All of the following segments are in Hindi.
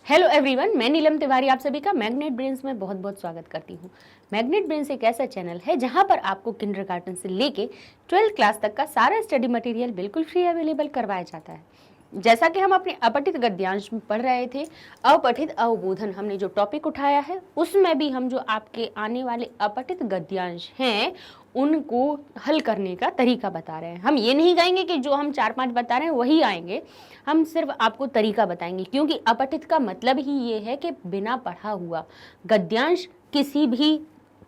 हेलो एवरीवन, मैं नीलम तिवारी आप सभी का मैग्नेट ब्रेन्स में बहुत बहुत स्वागत करती हूँ। मैग्नेट ब्रेन्स एक ऐसा चैनल है जहाँ पर आपको किंडरगार्टन से लेके 12th क्लास तक का सारा स्टडी मटेरियल बिल्कुल फ्री अवेलेबल करवाया जाता है। जैसा कि हम अपने अपठित गद्यांश में पढ़ रहे थे, अपठित अवबोधन हमने जो टॉपिक उठाया है उसमें भी हम जो आपके आने वाले अपठित गद्यांश हैं उनको हल करने का तरीका बता रहे हैं। हम ये नहीं कहेंगे कि जो हम 4-5 बता रहे हैं वही आएंगे, हम सिर्फ आपको तरीका बताएंगे, क्योंकि अपठित का मतलब ही ये है कि बिना पढ़ा हुआ गद्यांश किसी भी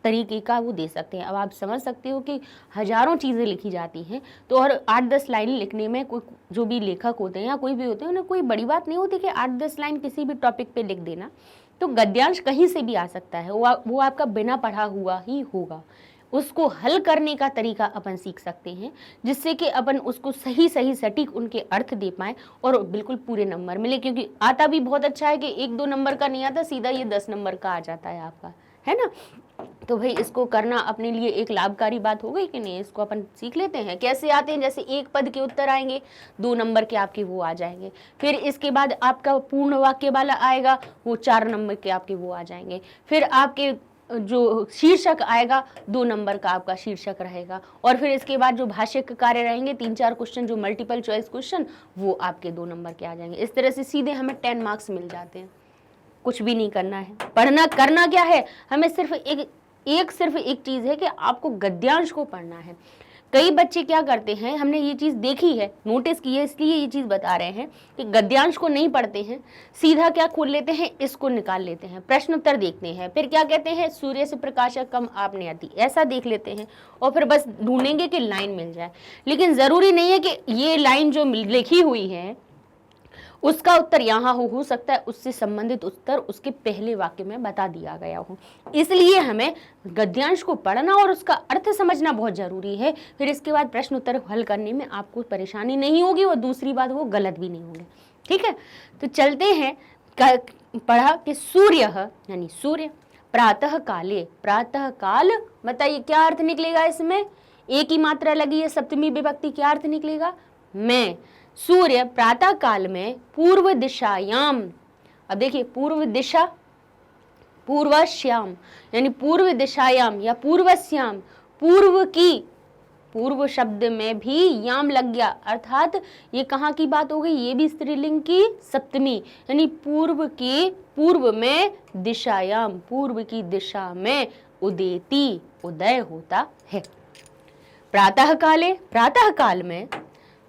तरीके का वो दे सकते हैं। अब आप समझ सकते हो कि हजारों चीज़ें लिखी जाती हैं, तो हर 8-10 लाइन लिखने में कोई जो भी लेखक होते हैं या कोई भी होते हैं उन्हें कोई बड़ी बात नहीं होती कि 8-10 लाइन किसी भी टॉपिक पे लिख देना। तो गद्यांश कहीं से भी आ सकता है, वो आपका बिना पढ़ा हुआ ही होगा। उसको हल करने का तरीका अपन सीख सकते हैं, जिससे कि अपन उसको सही सही सटीक उनके अर्थ दे पाएँ और बिल्कुल पूरे नंबर मिले। क्योंकि आता भी बहुत अच्छा है कि 1-2 नंबर का नहीं आता, सीधा ये 10 नंबर का आ जाता है आपका, है ना। तो भाई इसको करना अपने लिए एक लाभकारी बात हो गई कि नहीं। इसको अपन सीख लेते हैं कैसे आते हैं। जैसे 1 पद के उत्तर आएंगे, 2 नंबर के आपके वो आ जाएंगे। फिर इसके बाद आपका पूर्ण वाक्य वाला आएगा, वो 4 नंबर के आपके वो आ जाएंगे। फिर आपके जो शीर्षक आएगा 2 नंबर का आपका शीर्षक रहेगा। और फिर इसके बाद जो भाष्य के कार्य रहेंगे 3-4 क्वेश्चन जो मल्टीपल चॉइस क्वेश्चन, वो आपके 2 नंबर के आ जाएंगे। इस तरह से सीधे हमें 10 मार्क्स मिल जाते हैं। कुछ भी नहीं करना है, पढ़ना करना क्या है, हमें सिर्फ एक चीज है कि आपको गद्यांश को पढ़ना है। कई बच्चे क्या करते हैं, हमने ये चीज देखी है, नोटिस की है, इसलिए ये चीज बता रहे हैं कि गद्यांश को नहीं पढ़ते हैं, सीधा क्या खोल लेते हैं, इसको निकाल लेते हैं, प्रश्न उत्तर देखते हैं, फिर क्या कहते हैं सूर्य से प्रकाश कम आप नहीं आती, ऐसा देख लेते हैं और फिर बस ढूंढेंगे कि लाइन मिल जाए। लेकिन जरूरी नहीं है कि ये लाइन जो लिखी हुई है उसका उत्तर यहाँ हो सकता है उससे संबंधित उत्तर उसके पहले वाक्य में बता दिया गया हो। इसलिए हमें गद्यांश को पढ़ना और उसका अर्थ समझना बहुत जरूरी है। फिर इसके बाद प्रश्न उत्तर हल करने में आपको परेशानी नहीं होगी और दूसरी बात वो गलत भी नहीं होंगे। ठीक है, तो चलते हैं। पढ़ा कि सूर्य यानी सूर्य प्रातः काले, प्रातः काल बताइए क्या अर्थ निकलेगा इसमें। एक ही मात्रा लगी है, सप्तमी विभक्ति, क्या अर्थ निकलेगा मैं। सूर्य प्रातः काल में पूर्व दिशायाम, अब देखिए पूर्व दिशा, पूर्वश्याम यानी पूर्व दिशायाम या पूर्वश्याम, पूर्व की, पूर्व शब्द में भी याम लग गया, अर्थात ये कहाँ की बात हो गई, ये भी स्त्रीलिंग की सप्तमी, यानी पूर्व की, पूर्व में दिशायाम, पूर्व की दिशा में उदेती, उदय होता है। प्रातः काले, प्रातः काल में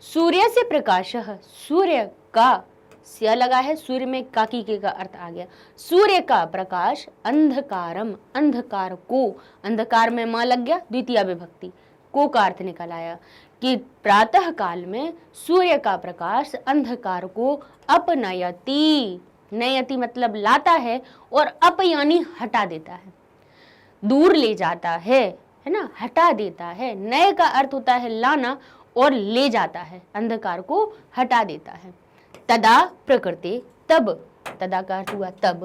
सूर्य से प्रकाश, सूर्य का स्य लगा है, सूर्य में काकी के का अर्थ आ गया, सूर्य का प्रकाश अंधकारम, अंधकार को, अंधकार में मां लग गया, द्वितीय विभक्ति, को का अर्थ निकल आया कि प्रातः काल में सूर्य का प्रकाश अंधकार को अपनयति, नयति मतलब लाता है, और अप यानी हटा देता है, दूर ले जाता है ना, हटा देता है। नय का अर्थ होता है लाना और ले जाता है, अंधकार को हटा देता है। तदा प्रकृति, तब, तदा का अर्थ हुआ तब,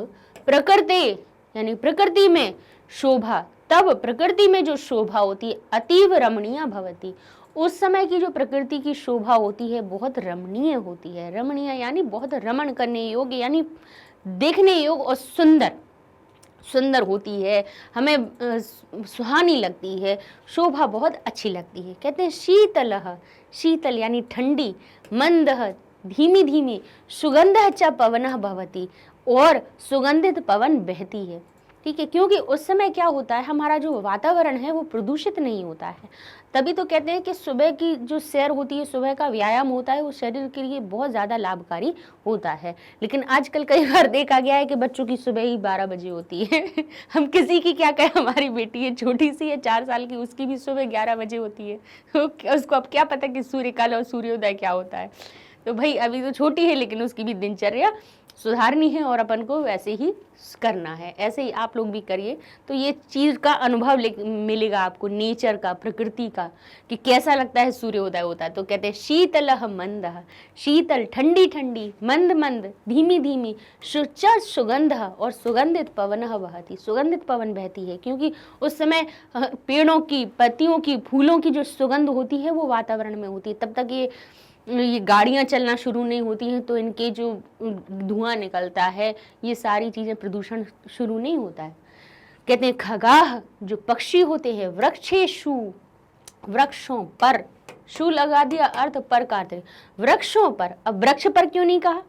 प्रकृति यानी प्रकृति में शोभा, तब प्रकृति में जो शोभा होती है अतीव रमणीय भवती, उस समय की जो प्रकृति की शोभा होती है बहुत रमणीय होती है। रमणीय यानी बहुत रमण करने योग्य, यानी देखने योग्य और सुंदर, सुंदर होती है, हमें सुहानी लगती है, शोभा बहुत अच्छी लगती है। कहते हैं शीतलः, शीतल यानी ठंडी, मंदः धीमी धीमी, सुगंधः च पवनः भवति, और सुगंधित पवन बहती है। ठीक है, क्योंकि उस समय क्या होता है, हमारा जो वातावरण है वो प्रदूषित नहीं होता है। तभी तो कहते हैं कि सुबह की जो सैर होती है, सुबह का व्यायाम होता है, वो शरीर के लिए बहुत ज़्यादा लाभकारी होता है। लेकिन आजकल कई बार देखा गया है कि बच्चों की सुबह ही 12 बजे होती है हम किसी की क्या कहें, हमारी बेटी है छोटी सी है 4 साल की, उसकी भी सुबह 11 बजे होती है उसको अब क्या पता कि सूर्यकाल और सूर्योदय क्या होता है। तो भाई अभी तो छोटी है, लेकिन उसकी भी दिनचर्या सुधारनी है और अपन को वैसे ही करना है। ऐसे ही आप लोग भी करिए, तो ये चीज़ का अनुभव मिलेगा आपको, नेचर का, प्रकृति का, कि कैसा लगता है सूर्योदय होता है। तो कहते हैं शीतलः मंदः, शीतल ठंडी ठंडी, मंद मंद धीमी धीमी, शुचा सुगंधः और सुगंधित पवनः वहति, सुगंधित पवन बहती है। क्योंकि उस समय पेड़ों की, पत्तियों की, फूलों की जो सुगंध होती है वो वातावरण में होती है। तब तक ये ये गाड़ियाँ चलना शुरू नहीं होती हैं तो इनके जो धुआं निकलता है, ये सारी चीज़ें, प्रदूषण शुरू नहीं होता है। कहते हैं खगाह, जो पक्षी होते हैं, वृक्षेषु, वृक्षों पर, शु लगा दिया, अर्थ पर काटे, वृक्षों पर। अब वृक्ष पर क्यों नहीं कहा?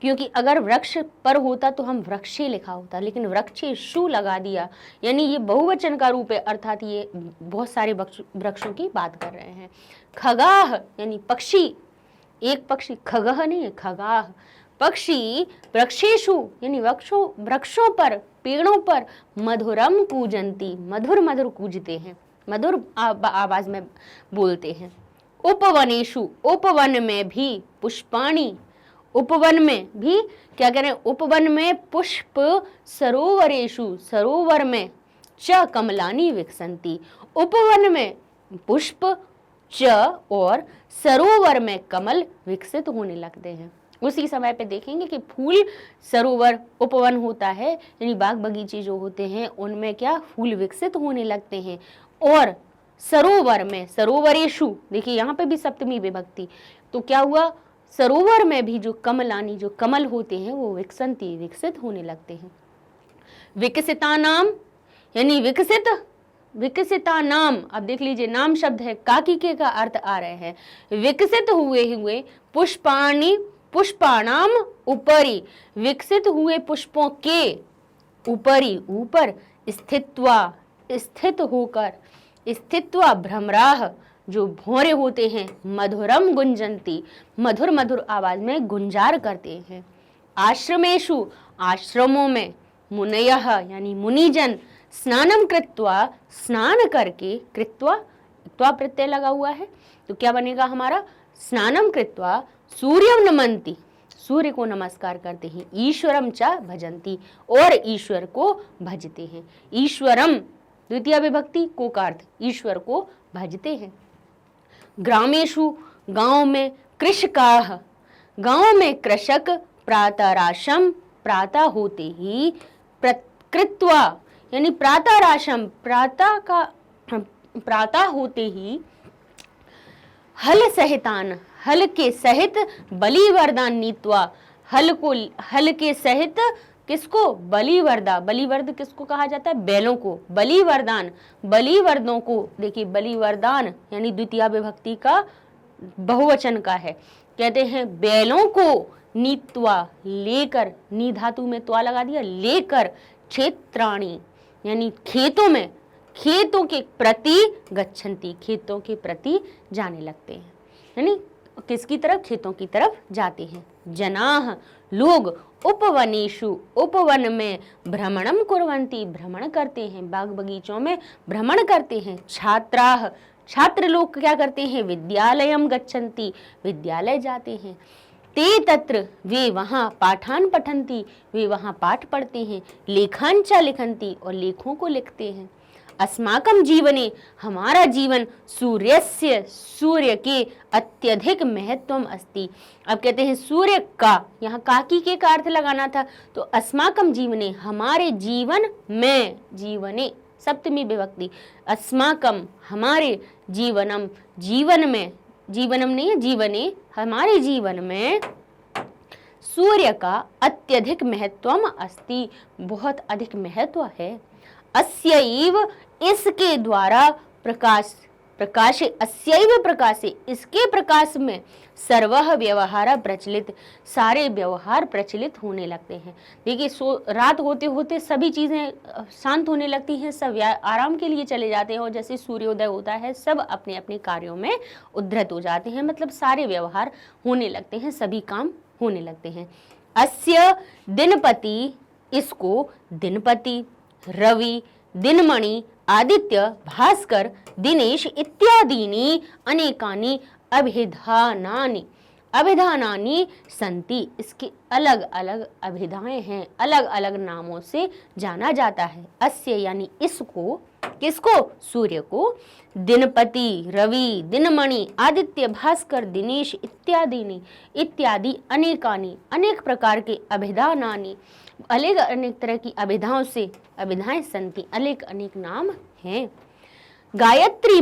क्योंकि अगर वृक्ष पर होता तो हम वृक्षे लिखा होता, लेकिन वृक्षेषु लगा दिया, यानी ये बहुवचन का रूप है, अर्थात ये बहुत सारे वृक्षों की बात कर रहे हैं। खगाह यानी पक्षी, एक पक्षी, खगह नहीं है, खगाह पक्षी, वृक्षेषु यानी वृक्षों पर, पेड़ों पर, मधुरम कूजंती, मधुर मधुर कूजते हैं, मधुर आवाज में बोलते हैं। उपवनेषु, उपवन में भी, पुष्पाणि, उपवन में भी क्या करें, उपवन में पुष्प, सरोवरेषु, सरोवर में, च कमलानि विकसंती, उपवन में पुष्प, च और सरोवर में कमल विकसित होने लगते हैं। उसी समय पे देखेंगे कि फूल सरोवर उपवन होता है, यानी बाग बगीचे जो होते हैं उनमें क्या फूल विकसित होने लगते हैं। और सरोवर में, सरोवरेषु, देखिए यहाँ पे भी सप्तमी विभक्ति, तो क्या हुआ, सरोवर में भी जो कमलानी, जो कमल होते हैं वो विकसंती, विकसित होने लगते हैं। विकसिता नाम यानी विकसित, विकसिता नाम, अब देख लीजिए नाम शब्द है, काकी के का अर्थ आ रहे हैं, विकसित हुए पुष्पाणि, पुष्पाणाम ऊपरी, विकसित हुए पुष्पों के ऊपरी, ऊपर, स्थित्वा, स्थित होकर, स्थित्वा भ्रमराह, जो भौरे होते हैं, मधुरम गुंजंती, मधुर मधुर आवाज में गुंजार करते हैं। आश्रमेषु, आश्रमों में, मुनयः यानी मुनिजन, स्नानम कृत्वा, स्नान करके, कृत्वा, त्वा प्रत्यय लगा हुआ है तो क्या बनेगा हमारा, स्नानम कृत्वा सूर्यम नमन्ति, सूर्य को नमस्कार करते हैं। ईश्वरम च भजन्ति, और ईश्वर को भजते हैं। ईश्वरम द्वितीय विभक्ति को का अर्थ, ईश्वर को भजते हैं। ग्रामेषु, गांव में, कृषकाः, गांव में कृषक, प्रातराशम, प्रातः होते ही, कृत्वा यानी प्रातराशम, प्रातः का, प्रातः होते ही, हल सहितान, हल के सहित, बलिवरदान नीत्वा, हल को, हल के सहित किसको, बलिवर्दा, बलिवर्द किसको कहा जाता है, बैलों को, बलिवरदान, बलिवर्दों को, देखिए बलिवरदान यानी द्वितीय विभक्ति का बहुवचन का है, कहते हैं बैलों को, नीत्वा लेकर, नी धातु में त्वा लगा दिया, लेकर, क्षेत्राणि यानी खेतों में, खेतों के प्रति, गच्छन्ति खेतों के प्रति जाने लगते हैं, यानी किसकी तरफ, खेतों की तरफ जाते हैं। जनाः लोग, उपवनेषु, उपवन में, भ्रमणम कुर्वन्ति, भ्रमण करते हैं, बाग बगीचों में भ्रमण करते हैं। छात्राः, छात्र लोग क्या करते हैं, विद्यालयम गच्छन्ति, विद्यालय जाते हैं। ते तत्र, वे वहाँ, पाठान पठन्ति, वे वहाँ पाठ पढ़ते हैं। लेखान च लिखन्ति, और लेखों को लिखते हैं। अस्माकं जीवने, हमारा जीवन, सूर्यस्य, सूर्य के, अत्यधिक महत्वम अस्ति। अब कहते हैं सूर्य का, यहाँ काकी के का अर्थ लगाना था, तो अस्माकं जीवने, हमारे जीवन में, जीवने सप्तमी विभक्ति, अस्माकं हमारे, जीवनम जीवन में, जीवनम नहीं है, जीवने हमारे जीवन में, सूर्य का अत्यधिक महत्वम अस्ति, बहुत अधिक महत्व है। अस्यैव, इसके द्वारा, प्रकाश, प्रकाशे, अस्यैव प्रकाशे, इसके प्रकाश में, सर्वः व्यवहार प्रचलित, सारे व्यवहार प्रचलित होने लगते हैं। देखिए रात होते होते सभी चीज़ें शांत होने लगती हैं, सब आराम के लिए चले जाते हैं, और जैसे सूर्योदय होता है सब अपने अपने कार्यों में उद्धृत हो जाते हैं, मतलब सारे व्यवहार होने लगते हैं, सभी काम होने लगते हैं। अस्य दिनपति, इसको दिनपति, रवि, दिनमणि, आदित्य, भास्कर, दिनेश इत्यादीनि अनेकानि अभिधानानि, अभिधानानि सन्ति, इसके अलग अलग अभिधाएं हैं, अलग अलग नामों से जाना जाता है। अस्य यानी इसको, किसको, सूर्य को, दिनपति, रवि, दिनमणि, आदित्य, भास्कर, दिनेश इत्यादीनि, इत्यादि अनेकानि, अनेक प्रकार के अभिधानानि, अनेक तरह की अभिधाओं से, अभिधाएं संति, अनेक अनेक नाम हैं। गायत्री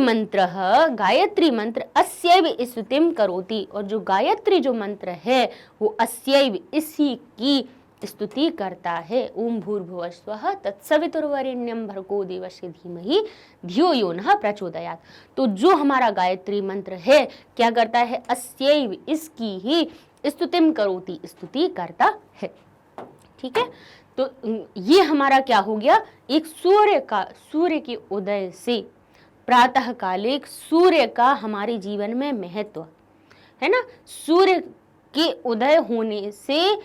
मंत्र अस्यैव स्तुतिं करोति, और जो गायत्री जो मंत्र है वो अस्यैव इसी की स्तुति करता है। ओम भूर्भुवस्वः तत्सवितुर्वरेण्यं भर्गो देवस्य धीमहि धियो यो नः प्रचोदयात्। तो जो हमारा गायत्री मंत्र है क्या करता है, अस्यैव इसकी ही स्तुतिं करोति, स्तुति करता है। ठीक है, तो ये हमारा क्या हो गया, एक सूर्य के उदय से प्रातः काले सूर्य का हमारे जीवन में महत्व है ना। सूर्य के उदय होने से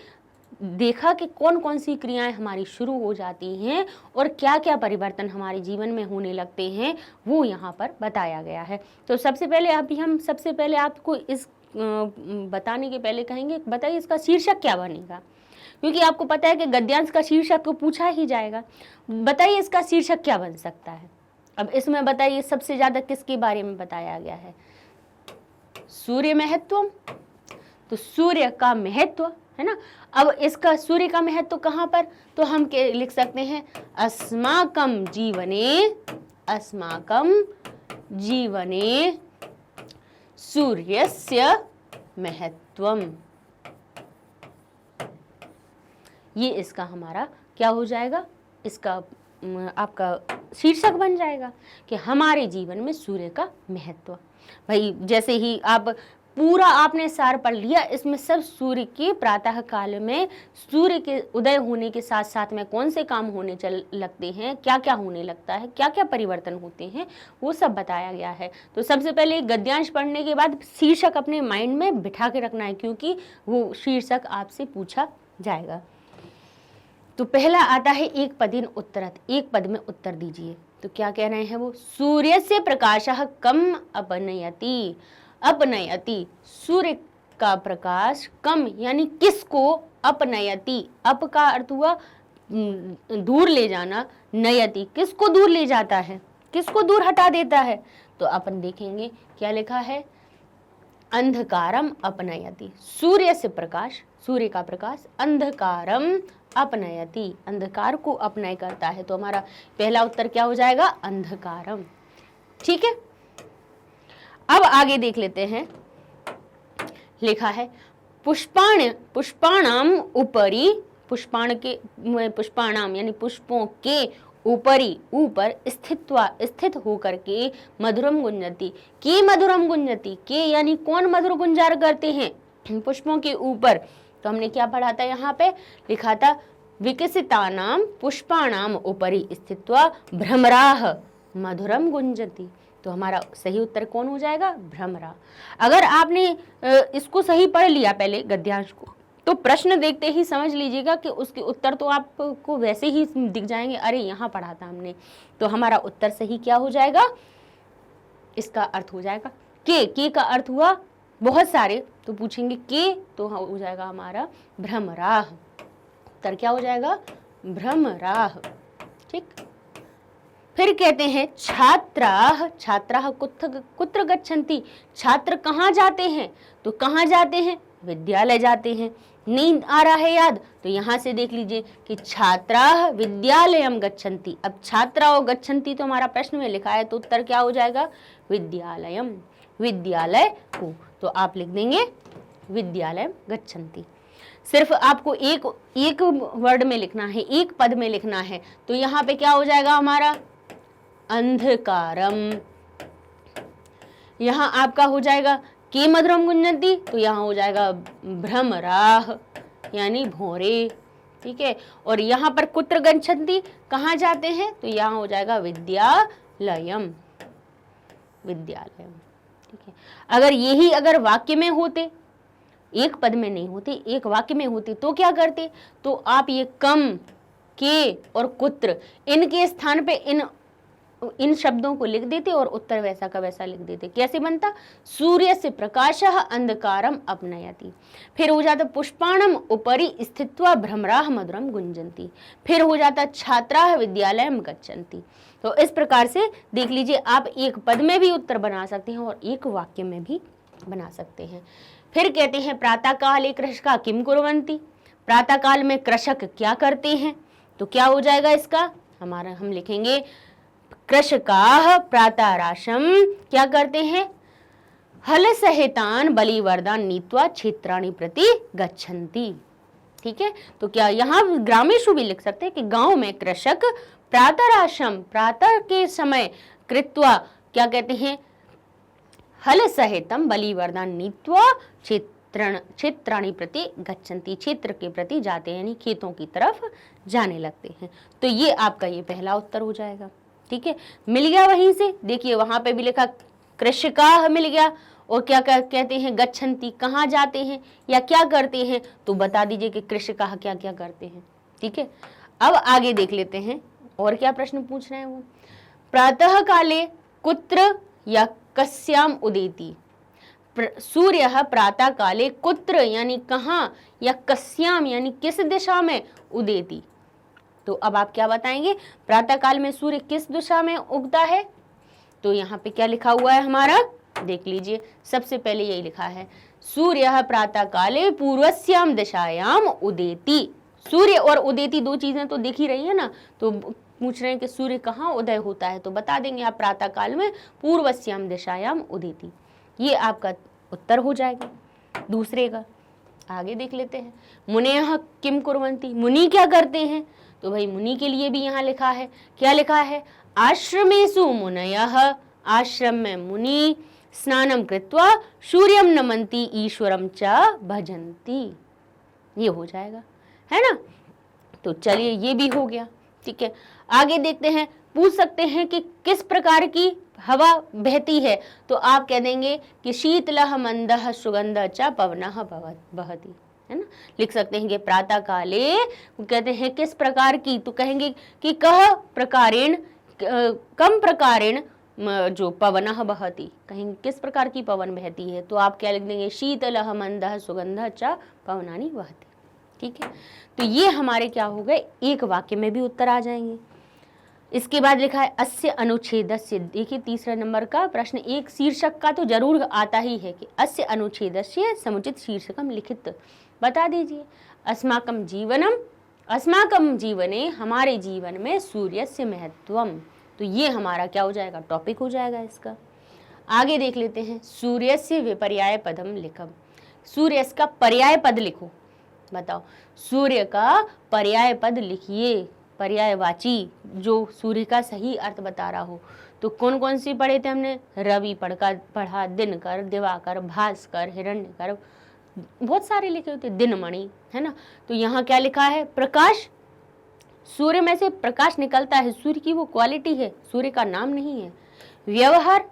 देखा कि कौन कौन सी क्रियाएं हमारी शुरू हो जाती हैं और क्या क्या परिवर्तन हमारे जीवन में होने लगते हैं, वो यहाँ पर बताया गया है। तो सबसे पहले आपको इस बताने के पहले कहेंगे, बताइए इसका शीर्षक क्या बनेगा, क्योंकि आपको पता है कि गद्यांश का शीर्षक तो पूछा ही जाएगा। बताइए इसका शीर्षक क्या बन सकता है। अब इसमें बताइए सबसे ज्यादा किसके बारे में बताया गया है, सूर्य महत्व, तो सूर्य का महत्व है ना। अब इसका सूर्य का महत्व कहाँ पर, तो हम लिख सकते हैं अस्माकं जीवने सूर्यस्य महत्वम। ये इसका हमारा क्या हो जाएगा, इसका आपका शीर्षक बन जाएगा कि हमारे जीवन में सूर्य का महत्व। भाई जैसे ही आप पूरा आपने सार पढ़ लिया, इसमें सब सूर्य के प्रातः काल में सूर्य के उदय होने के साथ साथ में कौन से काम होने लगते हैं, क्या क्या होने लगता है, क्या क्या परिवर्तन होते हैं, वो सब बताया गया है। तो सबसे पहले गद्यांश पढ़ने के बाद शीर्षक अपने माइंड में बिठा के रखना है, क्योंकि वो शीर्षक आपसे पूछा जाएगा। तो पहला आता है एक पदेन उत्तरत, एक पद में उत्तर दीजिए। तो क्या कह रहे हैं वो, सूर्य से प्रकाशः कम अपनयति, सूर्य का प्रकाश कम यानी किसको, अपनयति, अप का अर्थ हुआ दूर ले जाना, नयति किसको दूर ले जाता है, किसको दूर हटा देता है। तो अपन देखेंगे क्या लिखा है, अंधकारम अपनयति, सूर्य से प्रकाश, सूर्य का प्रकाश अंधकारम अपनयति, अंधकार को अपनय करता है। तो हमारा पहला उत्तर क्या हो जाएगा, अंधकारम। ठीक है, अब आगे देख लेते हैं, लिखा है पुष्पाणाम उपरि, पुष्पाणाम यानी पुष्पों के ऊपर स्थित होकर के मधुरम गुंजती, के मधुरम गुंजती, के यानी कौन मधुर गुंजार करते हैं, पुष्पों के ऊपर। तो हमने क्या पढ़ा था, यहाँ पे लिखा था विकसितानाम पुष्पाणाम उपरि स्थित्वा भ्रमराः मधुरम गुंजती। तो हमारा सही उत्तर कौन हो जाएगा, भ्रमरा। अगर आपने इसको सही पढ़ लिया पहले गद्यांश को, तो प्रश्न देखते ही समझ लीजिएगा कि उसके उत्तर तो आपको वैसे ही दिख जाएंगे, अरे यहाँ पढ़ा था हमने। तो हमारा उत्तर सही क्या हो जाएगा, इसका अर्थ हो जाएगा के का अर्थ हुआ बहुत सारे, तो पूछेंगे के, तो हो जाएगा हमारा भ्रमराः। उत्तर क्या हो जाएगा, भ्रमराः। ठीक, फिर कहते हैं छात्राः कुत्र गच्छन्ति, छात्र कहाँ जाते हैं, तो कहाँ जाते हैं, विद्यालय जाते हैं। नींद आ रहा है याद, तो यहाँ से देख लीजिए कि छात्राः विद्यालयम गच्छन्ति। अब छात्राओ गच्छन्ति तो हमारा प्रश्न में लिखा है, तो उत्तर क्या हो जाएगा, विद्यालयम, विद्यालय को। तो आप लिख देंगे विद्यालयम गच्छन्ति। सिर्फ आपको एक वर्ड में लिखना है, एक पद में लिखना है। तो यहाँ पे क्या हो जाएगा हमारा, अंधकारम। यहाँ आपका हो जाएगा के मधुरम गुंजन्ति, तो यहाँ हो जाएगा भ्रमराः यानी भौरे। ठीक है, और यहाँ पर कुत्र गच्छन्ति, कहाँ जाते हैं, तो यहाँ हो जाएगा विद्यालयम, विद्यालयम। ठीक है, अगर यही अगर वाक्य में होते, एक पद में नहीं होते, एक वाक्य में होते, तो क्या करते, तो आप ये कम, के और कुत्र, इनके स्थान पे इन शब्दों को लिख देते और उत्तर वैसा का वैसा लिख देते। कैसे बनता, सूर्य से प्रकाशः अंधकारम अपनयति। फिर हो जाता पुष्पाणम उपरि स्थित्वा भ्रमराः मधुरम गुंजन्ति। फिर हो जाता छात्राः विद्यालयम गच्छन्ति। तो इस प्रकार से देख लीजिए, आप एक पद में भी उत्तर बना सकते हैं और एक वाक्य में भी बना सकते हैं। फिर कहते हैं प्रातः काले कृषका किम कुर्वन्ति, प्रातः काल में कृषक क्या करते हैं। तो क्या हो जाएगा इसका, हम लिखेंगे कृषकाः प्रातराशम क्या करते हैं, हल सहितान बलिवर्दान नीत्वा क्षेत्राणि प्रति गच्छन्ति। ठीक है, तो क्या यहाँ ग्रामेषु भी लिख सकते हैं कि गांव में कृषक प्रातराशम प्रातः के समय कृत्वा क्या कहते हैं, हल सहितम बलिवर्दान नीत्वा क्षेत्राणि प्रति गच्छन्ति, क्षेत्र के प्रति जाते हैं यानी खेतों की तरफ जाने लगते हैं। तो ये आपका ये पहला उत्तर हो जाएगा। ठीक है, मिल गया वहीं से, देखिए वहां पे भी लिखा कृषकाः मिल गया, और क्या कहते हैं, गच्छन्ति कहाँ जाते हैं या क्या करते हैं, तो बता दीजिए कि कृषकाः क्या क्या करते हैं। ठीक है, अब आगे देख लेते हैं और क्या प्रश्न पूछ रहे हैं वो। प्रातः काले कुत्र या कस्याम उदेति, सूर्य प्रातः काले कुत्र यानी कहाँ या कस्याम यानी किस दिशा में उदेति। तो अब आप क्या बताएंगे, प्रातः काल में सूर्य किस दिशा में उगता है, तो यहाँ पे क्या लिखा हुआ है हमारा, देख लीजिए। सबसे पहले यही लिखा है, सूर्य प्रातः काले पूर्वस्याम दिशायाम उदेति। सूर्य और उदेति दो चीजें तो दिख ही रही है ना, तो पूछ रहे हैं कि सूर्य कहाँ उदय होता है, तो बता देंगे आप प्रातः काल में पूर्वस्याम दिशायाम उदेति। ये आपका उत्तर हो जाएगा दूसरे का। आगे देख लेते हैं, मुनयः किम कुर्वन्ति, मुनि क्या करते हैं, तो भाई मुनि के लिए भी यहाँ लिखा है, क्या लिखा है, आश्रमेषु मुनयः, आश्रम में मुनि स्नानम कृत्वा सूर्यम नमन्ति ईश्वरम च भजन्ति। ये हो जाएगा, है ना। तो चलिए ये भी हो गया। ठीक है, आगे देखते हैं, पूछ सकते हैं कि किस प्रकार की हवा बहती है, तो आप कह देंगे कि शीतलः मंदः सुगंधः च पवनः बहति, है ना। लिख सकते हैं कि प्रातः काले कहते हैं किस प्रकार की, तो कहेंगे कि कह प्रकारेण कम प्रकारेण जो पवनः बहति, कहेंगे किस प्रकार की पवन बहती है, तो आप क्या लिख देंगे, शीतलः मंदः सुगंधः च पवनानि बहति। ठीक है, तो ये हमारे क्या हो गए, एक वाक्य में भी उत्तर आ जाएंगे। इसके बाद लिखा है अस्य अनुच्छेदस्य, देखिए तीसरा नंबर का प्रश्न, एक शीर्षक का तो जरूर आता ही है कि अस्य अनुच्छेदस्य समुचित शीर्षकम लिखित, बता दीजिए। अस्माकं जीवनम, अस्माकं जीवने हमारे जीवन में सूर्यस्य महत्वम, तो ये हमारा क्या हो जाएगा, टॉपिक हो जाएगा इसका। आगे देख लेते हैं, सूर्यस्य विपर्याय पदम लिखम, सूर्य का पर्याय पद लिखो। बताओ, सूर्य का पर्याय पद लिखिए, पर्यायवाची जो सूर्य का सही अर्थ बता रहा हो। तो कौन कौन सी पढ़े थे हमने, रवि पढ़ा, दिनकर, दिवाकर, भास्कर, हिरण्यकर, बहुत सारे लिखे होते, दिनमणि, है ना। तो यहाँ क्या लिखा है, प्रकाश, सूर्य में से प्रकाश निकलता है, सूर्य की वो क्वालिटी है, सूर्य का नाम नहीं है। व्यवहार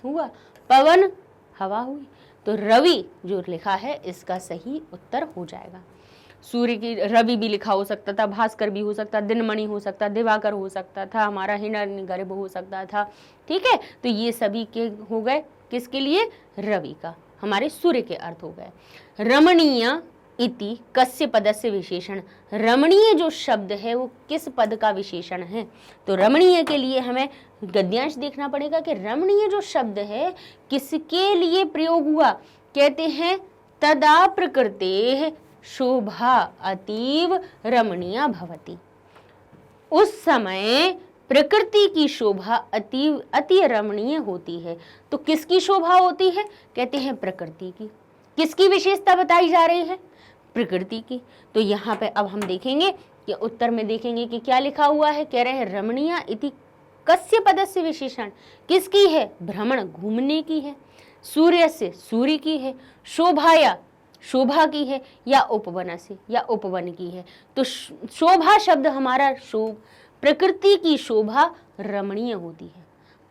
हुआ, पवन हवा हुई, तो रवि जो लिखा है इसका सही उत्तर हो जाएगा। सूर्य की रवि भी लिखा हो सकता था, भास्कर भी हो सकता, दिनमणि हो सकता, दिवाकर हो सकता था, हमारा हिरण्यगर्भ हो सकता था। ठीक है, तो ये सभी के हो गए, किसके लिए, रवि का, हमारे सूर्य के अर्थ हो गए। रमणीय इति कस्य पदस्य विशेषण, रमणीय जो शब्द है वो किस पद का विशेषण है, तो रमणीय के लिए हमें गद्यांश देखना पड़ेगा कि रमणीय जो शब्द है किसके लिए प्रयोग हुआ, कहते हैं तदा प्रकृतेः शोभा अतीव रमणीय भवति, उस समय प्रकृति की शोभा अति रमणीय होती है। तो किसकी शोभा होती है, कहते हैं प्रकृति की। किसकी विशेषता बताई जा रही है, प्रकृति की। तो यहाँ पे अब हम देखेंगे कि उत्तर में देखेंगे कि क्या लिखा हुआ है, कह रहे हैं रमणीय इति कस्य पदस्य विशेषण, किसकी है, भ्रमण घूमने की है, सूर्य से सूर्य की है, शोभाया शोभा की है, या उपवन से या उपवन की है। तो शोभा शब्द हमारा प्रकृति की शोभा रमणीय होती है,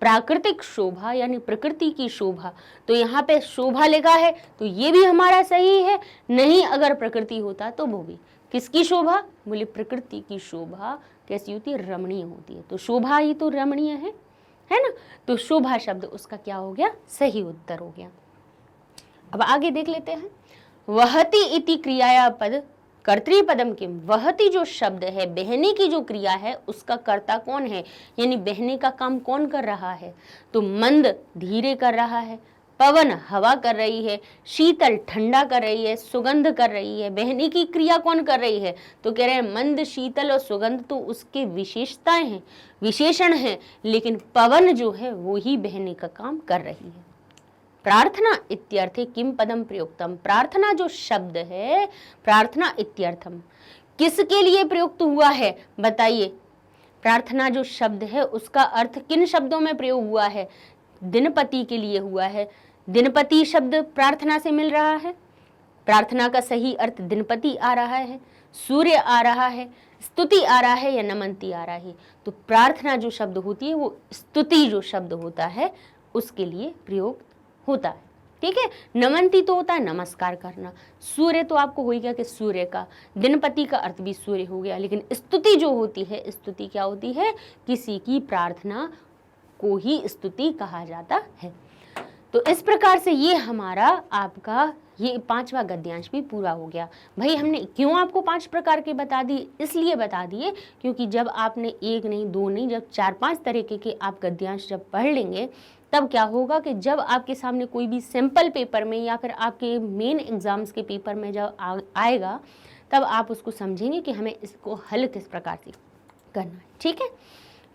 प्राकृतिक शोभा यानी प्रकृति की शोभा। तो यहाँ पे शोभा लिखा है तो ये भी हमारा सही है, नहीं अगर प्रकृति होता तो वो भी, किसकी शोभा, बोले प्रकृति की शोभा कैसी होती है, रमणीय होती है। तो शोभा ही तो रमणीय है ना। तो शोभा शब्द उसका क्या हो गया, सही उत्तर हो गया। अब आगे देख लेते हैं, वहति इति क्रियाया पद कर्तृपदम किम, वहति जो शब्द है, बहने की जो क्रिया है उसका कर्ता कौन है, यानी बहने का काम कौन कर रहा है, तो मंद धीरे कर रहा है, पवन हवा कर रही है, शीतल ठंडा कर रही है, सुगंध कर रही है। बहने की क्रिया कौन कर रही है? तो कह रहे हैं मंद, शीतल और सुगंध तो उसके विशेषताएं हैं, विशेषण हैं, लेकिन पवन जो है वो ही बहने का काम कर रही है। प्रार्थना इत्यर्थे किम पदम प्रयुक्तम, प्रार्थना जो शब्द है, प्रार्थना इत्यर्थम किसके लिए प्रयुक्त हुआ है बताइए। प्रार्थना जो शब्द है उसका अर्थ किन शब्दों में प्रयोग हुआ है? दिनपति के लिए हुआ है। दिनपति शब्द प्रार्थना से मिल रहा है, प्रार्थना का सही अर्थ दिनपति आ रहा है, सूर्य आ रहा है, स्तुति आ रहा है या नमंती आ रहा है। तो प्रार्थना जो शब्द होती है वो स्तुति जो शब्द होता है उसके लिए प्रयोग होता है। ठीक है, नमंती तो होता है नमस्कार करना, सूर्य तो आपको हो गया कि सूर्य का, दिनपति का अर्थ भी सूर्य हो गया। लेकिन स्तुति जो होती है, स्तुति क्या होती है? किसी की प्रार्थना को ही स्तुति कहा जाता है। तो इस प्रकार से ये हमारा आपका ये 5वां गद्यांश भी पूरा हो गया। भाई हमने क्यों आपको 5 प्रकार के बता दिए? इसलिए बता दिए क्योंकि जब आपने 1 नहीं 2 नहीं, जब 4-5 तरीके के आप गद्यांश जब पढ़ लेंगे तब क्या होगा कि जब आपके सामने कोई भी सैंपल पेपर में या फिर आपके मेन एग्जाम्स के पेपर में जब आएगा तब आप उसको समझेंगे कि हमें इसको हल किस प्रकार से करना है। ठीक है,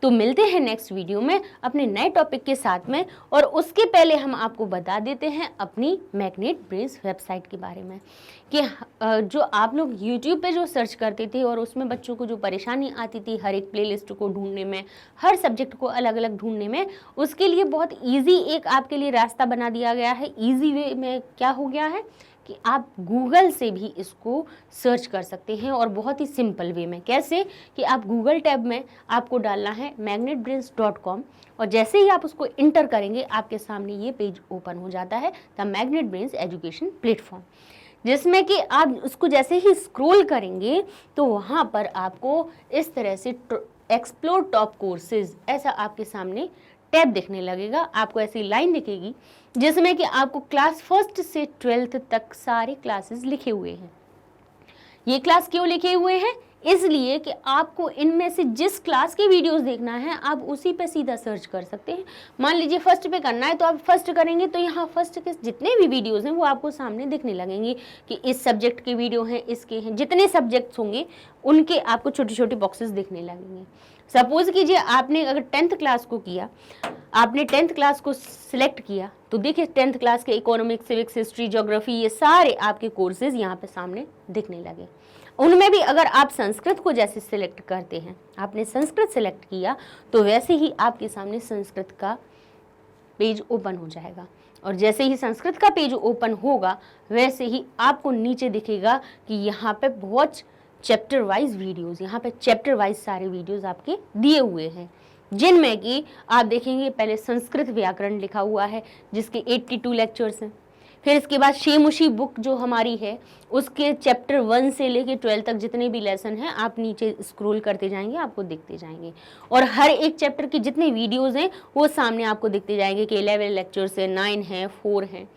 तो मिलते हैं नेक्स्ट वीडियो में अपने नए टॉपिक के साथ में। और उसके पहले हम आपको बता देते हैं अपनी मैग्नेट ब्रेन्स वेबसाइट के बारे में कि जो आप लोग YouTube पे जो सर्च करते थे और उसमें बच्चों को जो परेशानी आती थी हर एक प्लेलिस्ट को ढूंढने में, हर सब्जेक्ट को अलग अलग ढूंढने में, उसके लिए बहुत ईजी एक आपके लिए रास्ता बना दिया गया है। ईजी वे में क्या हो गया है कि आप गूगल से भी इसको सर्च कर सकते हैं और बहुत ही सिंपल वे में। कैसे कि आप गूगल टैब में आपको डालना है magnetbrains.com और जैसे ही आप उसको इंटर करेंगे आपके सामने ये पेज ओपन हो जाता है the magnet brains education platform, जिसमें कि आप उसको जैसे ही स्क्रॉल करेंगे तो वहाँ पर आपको इस तरह से एक्सप्लोर टॉप कोर्सेज ऐसा आपके सामने टैब दिखने लगेगा। आपको ऐसी लाइन दिखेगी जिसमें कि आपको क्लास 1 से 12th तक सारे क्लासेस लिखे हुए हैं। ये क्लास क्यों लिखे हुए हैं? इसलिए कि आपको इनमें से जिस क्लास के वीडियोस देखना है आप उसी पे सीधा सर्च कर सकते हैं। मान लीजिए फर्स्ट पे करना है तो आप फर्स्ट करेंगे तो यहाँ फर्स्ट के जितने भी वीडियोस हैं वो आपको सामने दिखने लगेंगे कि इस सब्जेक्ट के वीडियो हैं, इसके हैं, जितने सब्जेक्ट्स होंगे उनके आपको छोटे छोटे बॉक्सेस दिखने लगेंगे। सपोज कीजिए आपने अगर 10th क्लास को किया, आपने 10th क्लास को सिलेक्ट किया तो देखिए 10th क्लास के इकोनॉमिक्स, सिविक्स, हिस्ट्री, ज्योग्राफी ये सारे आपके कोर्सेज यहाँ पे सामने दिखने लगे। उनमें भी अगर आप संस्कृत को जैसे सिलेक्ट करते हैं, आपने संस्कृत सिलेक्ट किया तो वैसे ही आपके सामने संस्कृत का पेज ओपन हो जाएगा। और जैसे ही संस्कृत का पेज ओपन होगा वैसे ही आपको नीचे दिखेगा कि यहाँ पे बहुत चैप्टर वाइज वीडियोस, यहाँ पे चैप्टर वाइज सारे वीडियोस आपके दिए हुए हैं, जिनमें कि आप देखेंगे पहले संस्कृत व्याकरण लिखा हुआ है जिसके 82 लेक्चर्स हैं। फिर इसके बाद शेमुशी बुक जो हमारी है उसके चैप्टर 1 से लेके 12 तक जितने भी लेसन हैं आप नीचे स्क्रॉल करते जाएंगे, आपको दिखते जाएंगे। और हर एक चैप्टर के जितने वीडियोस हैं वो सामने आपको दिखते जाएंगे कि 11 लेक्चर्स है, 9 है, 4 हैं।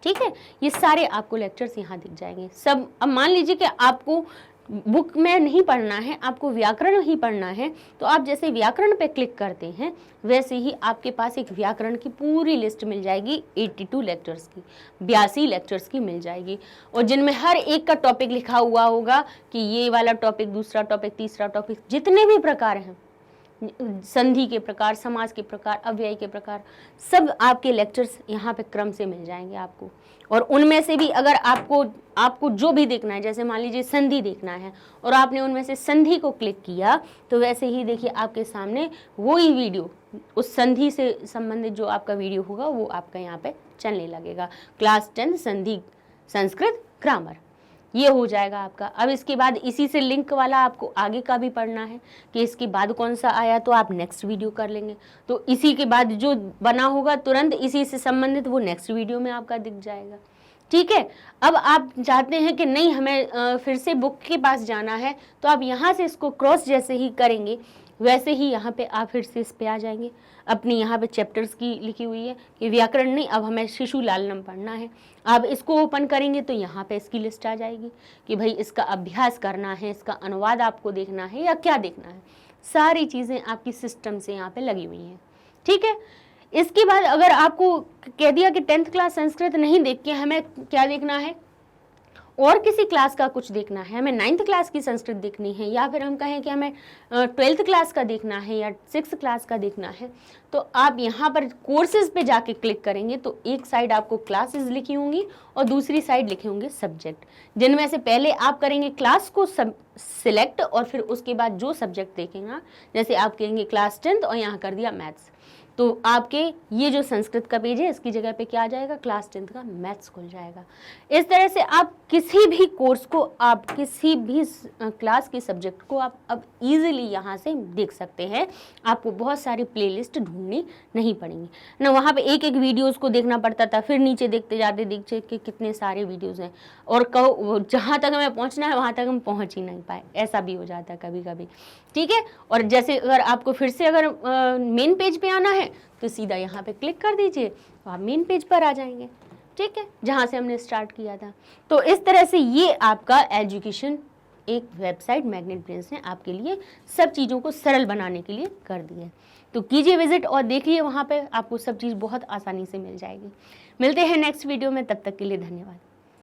ठीक है, ये सारे आपको लेक्चर्स यहाँ दिख जाएंगे सब। अब मान लीजिए कि आपको बुक में नहीं पढ़ना है, आपको व्याकरण ही पढ़ना है, तो आप जैसे व्याकरण पे क्लिक करते हैं वैसे ही आपके पास एक व्याकरण की पूरी लिस्ट मिल जाएगी 82 लेक्चर्स की, 82 लेक्चर्स की मिल जाएगी। और जिनमें हर एक का टॉपिक लिखा हुआ होगा कि ये वाला टॉपिक, दूसरा टॉपिक, तीसरा टॉपिक, जितने भी प्रकार हैं, संधि के प्रकार, समास के प्रकार, अव्यय के प्रकार, सब आपके लेक्चर्स यहाँ पे क्रम से मिल जाएंगे आपको। और उनमें से भी अगर आपको जो भी देखना है, जैसे मान लीजिए संधि देखना है और आपने उनमें से संधि को क्लिक किया तो वैसे ही देखिए आपके सामने वही वीडियो, उस संधि से संबंधित जो आपका वीडियो होगा वो आपका यहाँ पे चलने लगेगा। क्लास 10 संधि संस्कृत ग्रामर, ये हो जाएगा आपका। अब इसके बाद इसी से लिंक वाला आपको आगे का भी पढ़ना है कि इसके बाद कौन सा आया तो आप नेक्स्ट वीडियो कर लेंगे, तो इसी के बाद जो बना होगा तुरंत इसी से संबंधित वो नेक्स्ट वीडियो में आपका दिख जाएगा। ठीक है, अब आप चाहते हैं कि नहीं हमें फिर से बुक के पास जाना है तो आप यहाँ से इसको क्रॉस जैसे ही करेंगे वैसे ही यहाँ पे आप फिर से इस पे आ जाएंगे। अपनी यहाँ पे चैप्टर्स की लिखी हुई है कि व्याकरण नहीं, अब हमें शिशु लालनम पढ़ना है। आप इसको ओपन करेंगे तो यहाँ पे इसकी लिस्ट आ जाएगी कि भाई इसका अभ्यास करना है, इसका अनुवाद आपको देखना है या क्या देखना है, सारी चीज़ें आपकी सिस्टम से यहाँ पे लगी हुई हैं। ठीक है, इसके बाद अगर आपको कह दिया कि 10th क्लास संस्कृत नहीं देख के हमें क्या देखना है, और किसी क्लास का कुछ देखना है, हमें 9th क्लास की संस्कृत देखनी है, या फिर हम कहें कि हमें 12th क्लास का देखना है या 6th क्लास का देखना है, तो आप यहाँ पर कोर्सेज पे जाके क्लिक करेंगे तो एक साइड आपको क्लासेस लिखी होंगी और दूसरी साइड लिखे होंगे सब्जेक्ट, जिनमें से पहले आप करेंगे क्लास को सिलेक्ट और फिर उसके बाद जो सब्जेक्ट देखेंगे, जैसे आप कहेंगे क्लास 10th और यहाँ कर दिया मैथ्स, तो आपके ये जो संस्कृत का पेज है इसकी जगह पे क्या आ जाएगा, क्लास 10th का मैथ्स खुल जाएगा। इस तरह से आप किसी भी कोर्स को, आप किसी भी क्लास के सब्जेक्ट को आप अब इजीली यहाँ से देख सकते हैं। आपको बहुत सारी प्लेलिस्ट ढूंढनी नहीं पड़ेंगी ना, वहाँ पे एक एक वीडियोस को देखना पड़ता था, फिर नीचे देखते जाते देखते कि कितने सारे वीडियोस हैं और कहो जहाँ तक हमें पहुँचना है वहाँ तक हम पहुँच ही नहीं पाए, ऐसा भी हो जाता है कभी कभी, ठीक है। और जैसे अगर आपको फिर से अगर मेन पेज पे आना है तो सीधा यहाँ पे क्लिक कर दीजिए तो आप मेन पेज पर आ जाएंगे, ठीक है, जहाँ से हमने स्टार्ट किया था। तो इस तरह से ये आपका एजुकेशन एक वेबसाइट मैग्नेट ब्रेन्स ने आपके लिए सब चीज़ों को सरल बनाने के लिए कर दी है। तो कीजिए विजिट और देखिए, वहाँ पे आपको सब चीज़ बहुत आसानी से मिल जाएगी। मिलते हैं नेक्स्ट वीडियो में, तब तक के लिए धन्यवाद।